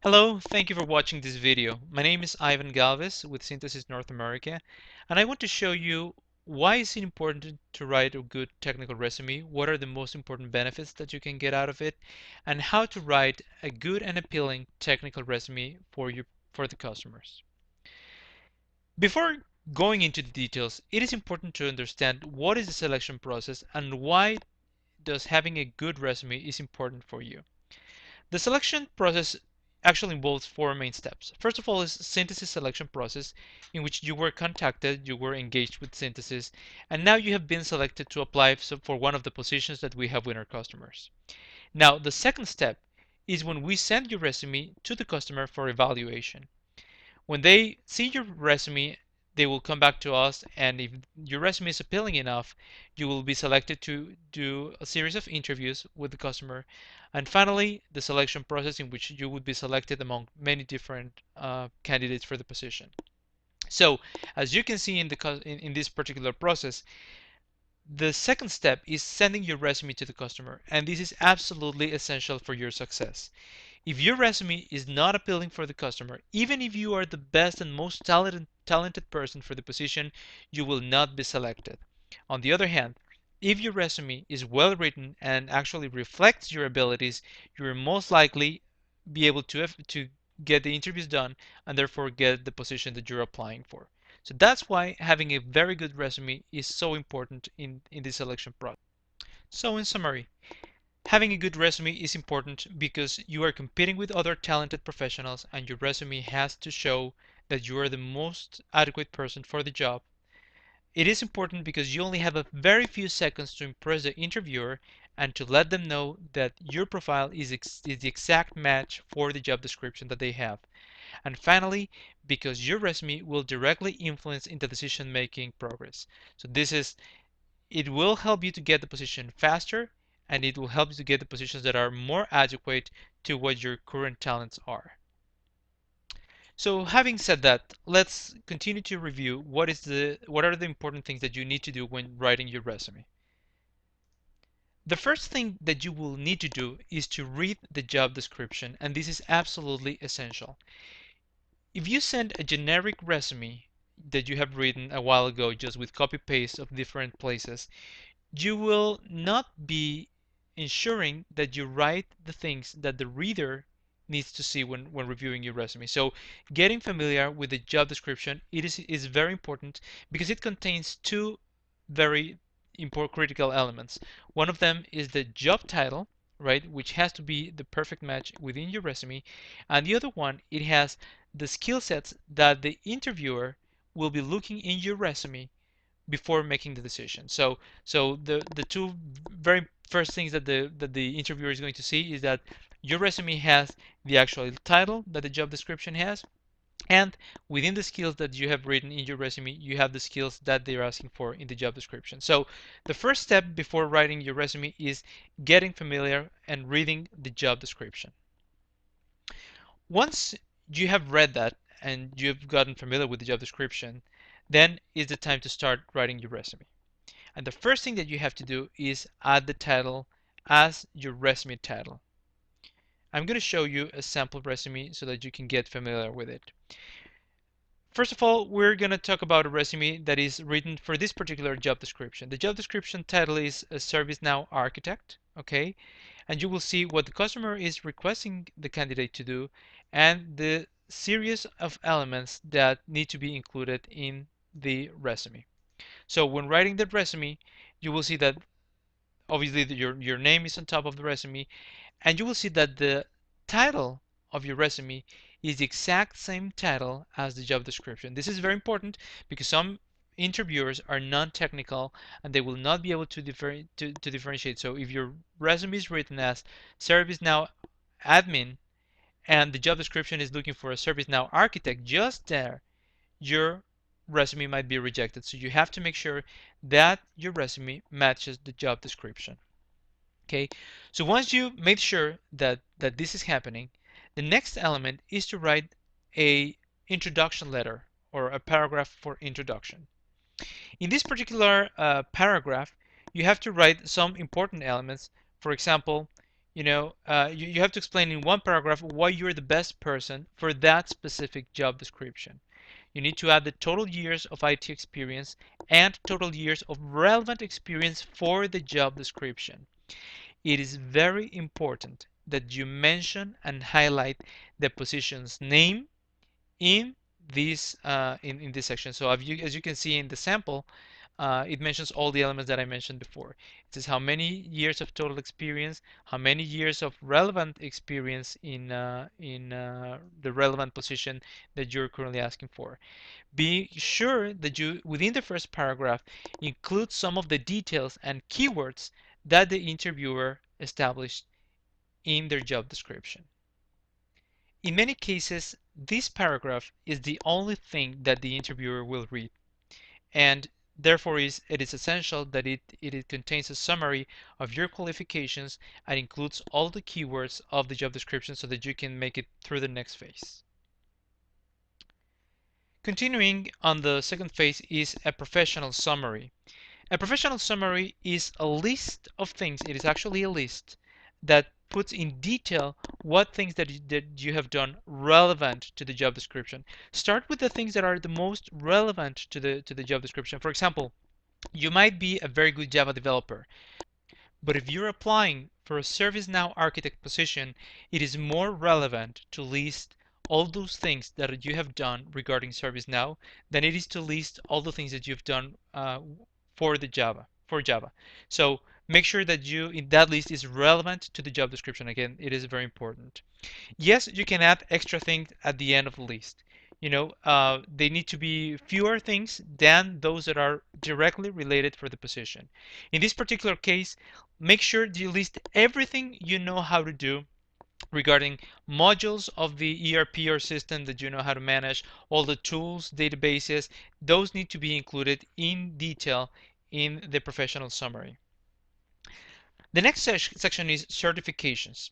Hello, thank you for watching this video. My name is Ivan Galvez with Sintesys North America, and I want to show you why is it important to write a good technical resume, what are the most important benefits that you can get out of it, and how to write a good and appealing technical resume for the customers. Before going into the details, it is important to understand what is the selection process and why does having a good resume is important for you. The selection process actually involves four main steps. First of all is Sintesys selection process, in which you were contacted, you were engaged with Sintesys, and now you have been selected to apply for one of the positions that we have with our customers. Now, the second step is when we send your resume to the customer for evaluation. When they see your resume, they will come back to us, and if your resume is appealing enough, you will be selected to do a series of interviews with the customer. And finally, the selection process in which you would be selected among many different candidates for the position. So, as you can see in this particular process, the second step is sending your resume to the customer, and this is absolutely essential for your success. If your resume is not appealing for the customer, even if you are the best and most talented person for the position, you will not be selected. On the other hand, if your resume is well written and actually reflects your abilities, you will most likely be able to get the interviews done and therefore get the position that you're applying for. So that's why having a very good resume is so important in the selection process. So in summary, having a good resume is important because you are competing with other talented professionals and your resume has to show that you are the most adequate person for the job. It is important because you only have a very few seconds to impress the interviewer and to let them know that your profile is the exact match for the job description that they have. And finally, because your resume will directly influence in the decision making progress. So it will help you to get the position faster, and it will help you to get the positions that are more adequate to what your current talents are. So having said that, let's continue to review what are the important things that you need to do when writing your resume. The first thing that you will need to do is to read the job description, and this is absolutely essential. If you send a generic resume that you have written a while ago just with copy paste of different places, you will not be ensuring that you write the things that the reader needs to see when reviewing your resume. So getting familiar with the job description is very important because it contains two very important critical elements. One of them is the job title, right, which has to be the perfect match within your resume, and the other one, it has the skill sets that the interviewer will be looking in your resume before making the decision. So the two very first things that the interviewer is going to see is that your resume has the actual title that the job description has, and within the skills that you have written in your resume, you have the skills that they're asking for in the job description. So the first step before writing your resume is getting familiar and reading the job description. Once you have read that and you've gotten familiar with the job description, then is the time to start writing your resume. And the first thing that you have to do is add the title as your resume title. I'm going to show you a sample resume so that you can get familiar with it. First of all, we're going to talk about a resume that is written for this particular job description. The job description title is a ServiceNow Architect, okay? And you will see what the customer is requesting the candidate to do and the series of elements that need to be included in the resume. So when writing that resume, you will see that obviously your name is on top of the resume, and you will see that the title of your resume is the exact same title as the job description. This is very important because some interviewers are non-technical and they will not be able to differentiate. So if your resume is written as ServiceNow admin and the job description is looking for a ServiceNow architect, just there your resume might be rejected. So you have to make sure that your resume matches the job description. Okay, so once you made sure that this is happening, the next element is to write a introduction letter or a paragraph for introduction. In this particular paragraph, you have to write some important elements. For example, You have to explain in one paragraph why you're the best person for that specific job description. You need to add the total years of IT experience and total years of relevant experience for the job description. It is very important that you mention and highlight the position's name in in this section. So as you can see in the sample, it mentions all the elements that I mentioned before. It says how many years of total experience, how many years of relevant experience in the relevant position that you're currently asking for. Be sure that you, within the first paragraph, include some of the details and keywords that the interviewer established in their job description. In many cases, this paragraph is the only thing that the interviewer will read, and therefore it is essential that it contains a summary of your qualifications and includes all the keywords of the job description so that you can make it through the next phase. Continuing on, the second phase is a professional summary. A professional summary is a list of things. It is actually a list that puts in detail what things that you have done relevant to the job description. Start with the things that are the most relevant to the job description. For example, you might be a very good Java developer, but if you're applying for a ServiceNow architect position, it is more relevant to list all those things that you have done regarding ServiceNow than it is to list all the things that you've done for Java. So make sure that you in that list is relevant to the job description. Again, it is very important. Yes, you can add extra things at the end of the list. They need to be fewer things than those that are directly related for the position. In this particular case, make sure you list everything you know how to do regarding modules of the ERP or system that you know how to manage, all the tools, databases. Those need to be included in detail in the professional summary. The next section is certifications.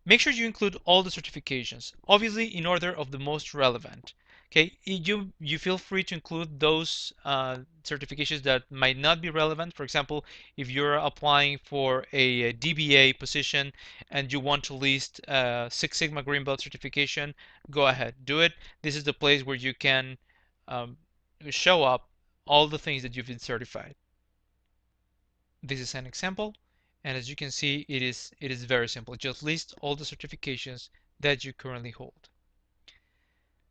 Make sure you include all the certifications, obviously in order of the most relevant. Okay, you feel free to include those certifications that might not be relevant. For example, if you're applying for a DBA position and you want to list Six Sigma Green Belt certification, go ahead, do it. This is the place where you can um, show up all the things that you've been certified. This is an example, and as you can see, it is very simple. Just list all the certifications that you currently hold.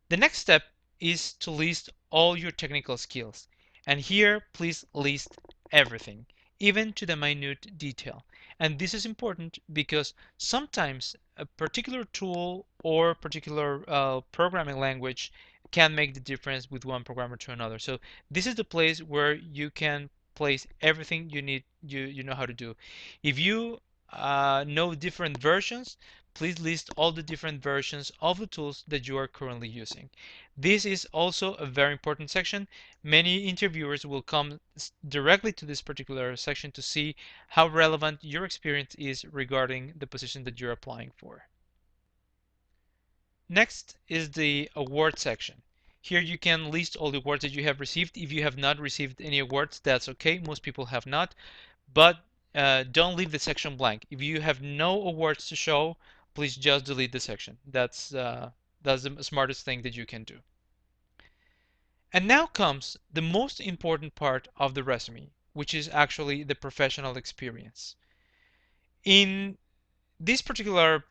The next step is to list all your technical skills. And here, please list everything, even to the minute detail. And this is important because sometimes a particular tool or particular programming language can make the difference with one programmer to another. So this is the place where you can place everything you know how to do. If you know different versions, please list all the different versions of the tools that you are currently using. This is also a very important section. Many interviewers will come directly to this particular section to see how relevant your experience is regarding the position that you're applying for. Next is the award section. Here you can list all the awards that you have received. If you have not received any awards, that's okay. Most people have not. But don't leave the section blank. If you have no awards to show, please just delete the section. That's the smartest thing that you can do. And now comes the most important part of the resume, which is actually the professional experience. In this particular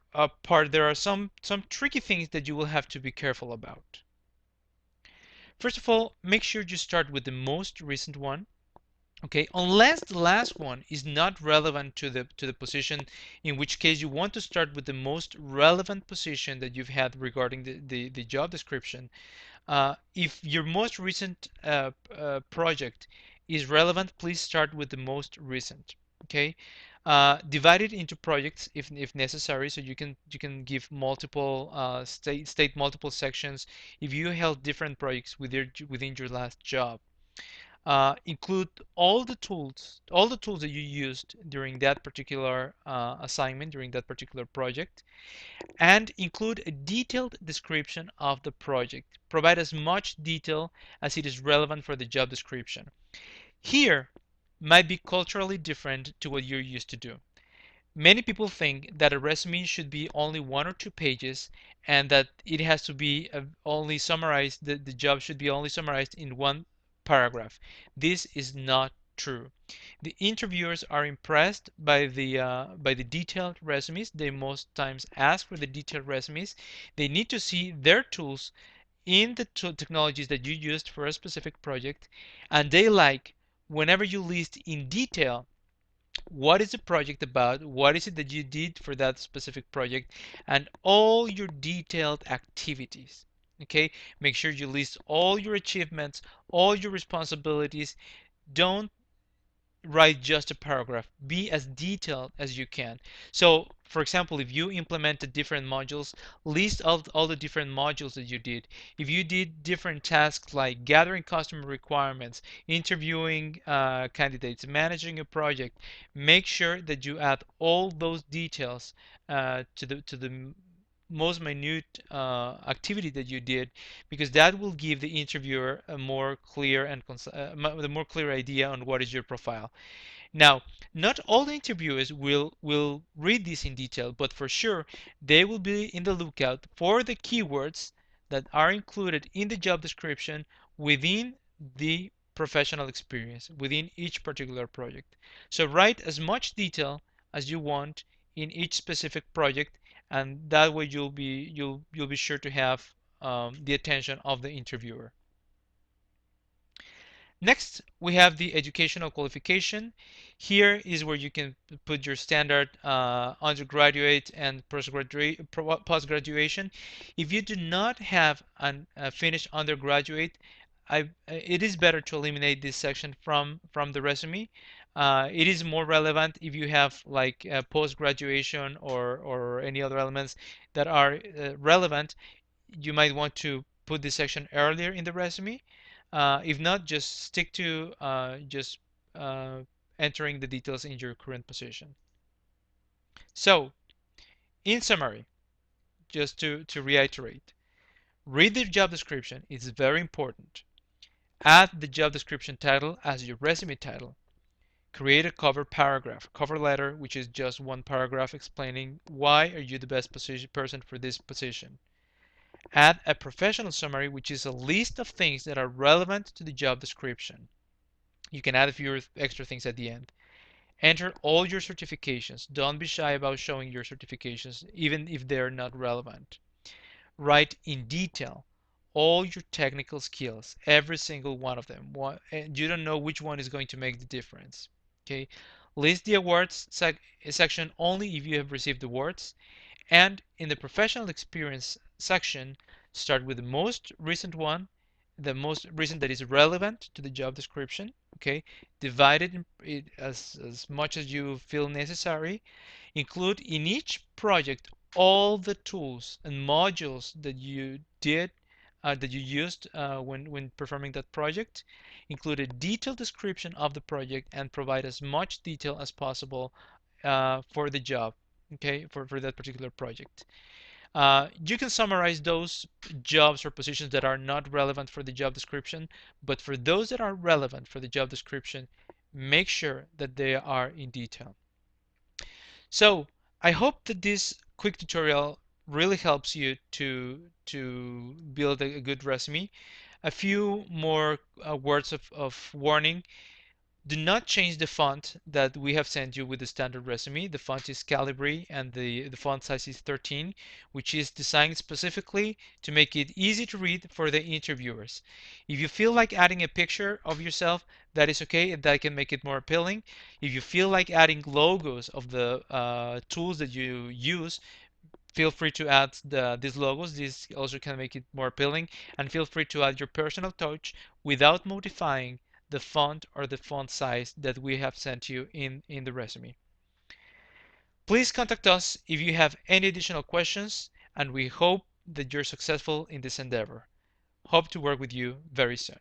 part, there are some tricky things that you will have to be careful about. First of all, make sure you start with the most recent one. Okay, unless the last one is not relevant to the position, in which case you want to start with the most relevant position that you've had regarding the job description. If your most recent project is relevant, please start with the most recent. Okay, divide it into projects if necessary, so you can give multiple state multiple sections if you held different projects within your last job. Include all the tools that you used during that particular assignment, during that particular project, and include a detailed description of the project. Provide as much detail as it is relevant for the job description. Here might be culturally different to what you're used to do. Many people think that a resume should be only 1 or 2 pages and that it has to be only summarized, the job should be only summarized in one paragraph. This is not true. The interviewers are impressed by the detailed resumes. They most times ask for the detailed resumes. They need to see their tools in the technologies that you used for a specific project, and they like whenever you list in detail what is the project about, what is it that you did for that specific project, and all your detailed activities. Okay, make sure you list all your achievements, all your responsibilities. Don't write just a paragraph. Be as detailed as you can. So, for example, if you implemented different modules, list all the different modules that you did. If you did different tasks like gathering customer requirements, interviewing candidates, managing a project, make sure that you add all those details to the most minute activity that you did, because that will give the interviewer a more clear and the more clear idea on what is your profile. Now, not all the interviewers will read this in detail, but for sure they will be in the lookout for the keywords that are included in the job description within the professional experience within each particular project. So write as much detail as you want in each specific project, and that way you'll be sure to have the attention of the interviewer. Next, we have the educational qualification. Here is where you can put your standard undergraduate and post-graduation. If you do not have a finished undergraduate, it is better to eliminate this section from the resume. It is more relevant if you have like post-graduation or any other elements that are relevant. You might want to put this section earlier in the resume. If not, just stick to just uh, entering the details in your current position. So, in summary, just to reiterate, read the job description. It's very important. Add the job description title as your resume title. Create a cover paragraph, cover letter, which is just one paragraph explaining why are you the best person for this position. Add a professional summary, which is a list of things that are relevant to the job description. You can add a few extra things at the end. Enter all your certifications. Don't be shy about showing your certifications, even if they're not relevant. Write in detail all your technical skills, every single one of them. And you don't know which one is going to make the difference. Okay. List the awards section only if you have received awards. And in the professional experience section, start with the most recent one, the most recent that is relevant to the job description. Okay, divide it as much as you feel necessary. Include in each project all the tools and modules that you did that you used when performing that project. Include a detailed description of the project and provide as much detail as possible for the job. Okay, for that particular project. You can summarize those jobs or positions that are not relevant for the job description, but for those that are relevant for the job description, make sure that they are in detail. So I hope that this quick tutorial really helps you to build a good resume. A few more words of warning. Do not change the font that we have sent you with the standard resume. The font is Calibri and the font size is 13, which is designed specifically to make it easy to read for the interviewers. If you feel like adding a picture of yourself, that is okay. That can make it more appealing. If you feel like adding logos of the tools that you use, feel free to add these logos. This also can make it more appealing. And feel free to add your personal touch without modifying the font or the font size that we have sent you in the resume. Please contact us if you have any additional questions, and we hope that you're successful in this endeavor. Hope to work with you very soon.